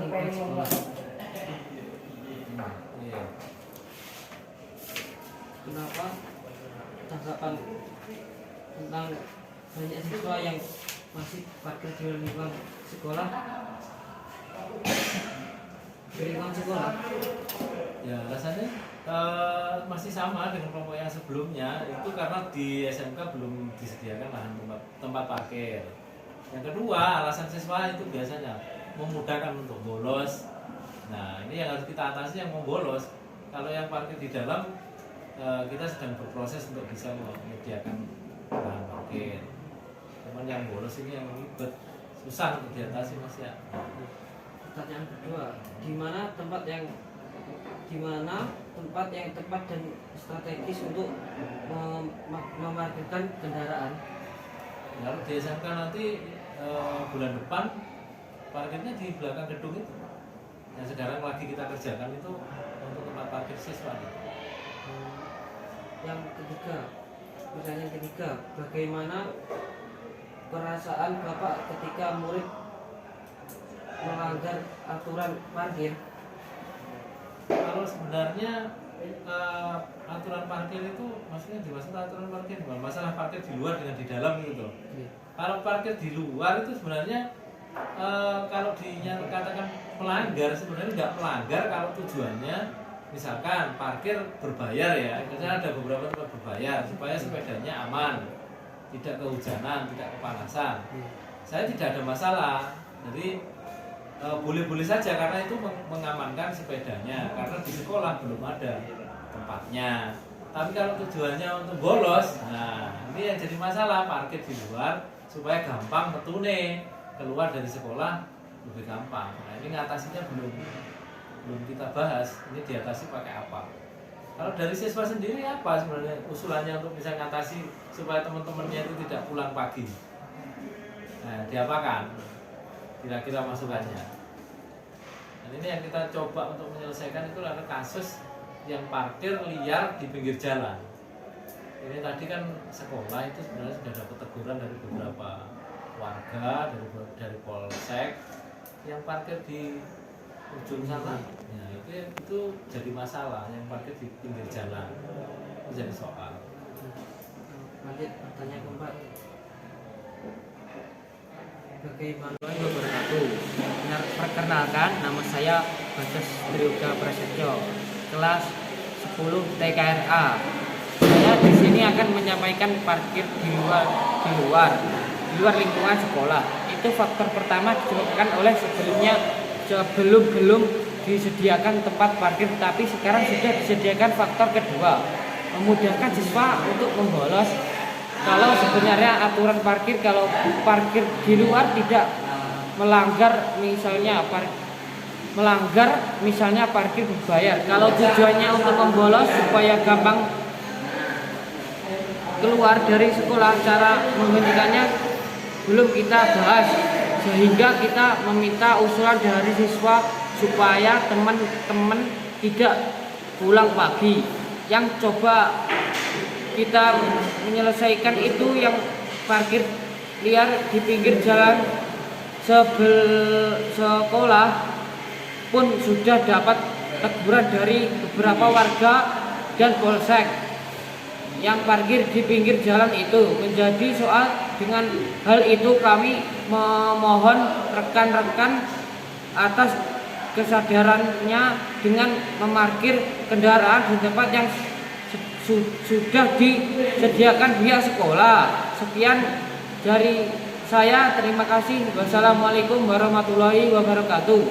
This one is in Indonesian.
lingkungan sekolah. Iya. Kenapa tanggapan tentang banyak siswa yang masih parkir di lingkungan sekolah? Di lingkungan sekolah? Ya alasannya masih sama dengan kelompok yang sebelumnya, itu karena di SMK belum disediakan lahan tempat parkir. Yang kedua, alasan siswa itu biasanya memudahkan untuk bolos. Nah ini yang harus kita atasi, yang mau bolos. Kalau yang parkir di dalam, kita sedang berproses untuk bisa menyediakan lahan parkir. Cuman yang bolos ini yang ribet, susah untuk diatasi Mas ya. Pertanyaan kedua, di mana tempat yang tepat dan strategis untuk memarkirkan kendaraan? Lalu di SMK nanti bulan depan parkirnya di belakang gedung itu. Yang sekarang lagi kita kerjakan itu untuk tempat parkir siswa. Yang ketiga, pertanyaan ketiga, bagaimana perasaan Bapak ketika murid melanggar aturan parkir? Kalau sebenarnya aturan parkir itu maksudnya dimaksud aturan parkir bukan masalah parkir di luar dengan di dalam gitu. Kalau parkir di luar itu sebenarnya kalau dinyatakan melanggar, sebenarnya nggak melanggar kalau tujuannya misalkan parkir berbayar ya. Misalnya ada beberapa tempat berbayar supaya sepedanya aman, tidak kehujanan, tidak kepanasan. Saya tidak ada masalah. Jadi boleh-boleh saja karena itu mengamankan sepedanya, karena di sekolah belum ada tempatnya. Tapi kalau tujuannya untuk bolos, nah ini yang jadi masalah, parkir di luar supaya gampang metune keluar dari sekolah lebih gampang. Nah ini ngatasinya belum kita bahas, ini diatasi pakai apa. Kalau dari siswa sendiri apa sebenarnya usulannya untuk bisa ngatasi supaya teman-temannya itu tidak pulang pagi? Nah diapakan? Kira-kira masukannya. Dan ini yang kita coba untuk menyelesaikan itu adalah kasus yang parkir liar di pinggir jalan. Ini tadi kan sekolah itu sebenarnya sudah dapat teguran dari beberapa warga, dari polsek yang parkir di ujung sana. Ya, itu jadi masalah, yang parkir di pinggir jalan itu jadi soal. Lanjut pertanyaan keempat. Bagaimana wabarakatuh. Perkenalkan, nama saya Bagas Triyoga Prasetyo, kelas 10 TKRA. Saya di sini akan menyampaikan parkir di luar lingkungan sekolah. Itu faktor pertama disebabkan oleh sebelum disediakan tempat parkir, tapi sekarang sudah disediakan. Faktor kedua, memudahkan siswa untuk membolos. Kalau sebenarnya aturan parkir, kalau parkir di luar tidak melanggar misalnya parkir berbayar. Kalau tujuannya untuk membolos supaya gampang keluar dari sekolah, cara menghentikannya belum kita bahas, sehingga kita meminta usulan dari siswa supaya teman-teman tidak pulang pagi. Yang coba kita menyelesaikan itu yang parkir liar di pinggir jalan sekolah pun sudah dapat teguran dari beberapa warga dan polsek. Yang parkir di pinggir jalan itu menjadi soal. Dengan hal itu kami memohon rekan-rekan atas kesadarannya dengan memarkir kendaraan di tempat yang sudah disediakan pihak sekolah. Sekian dari saya, terima kasih. Wassalamualaikum warahmatullahi wabarakatuh.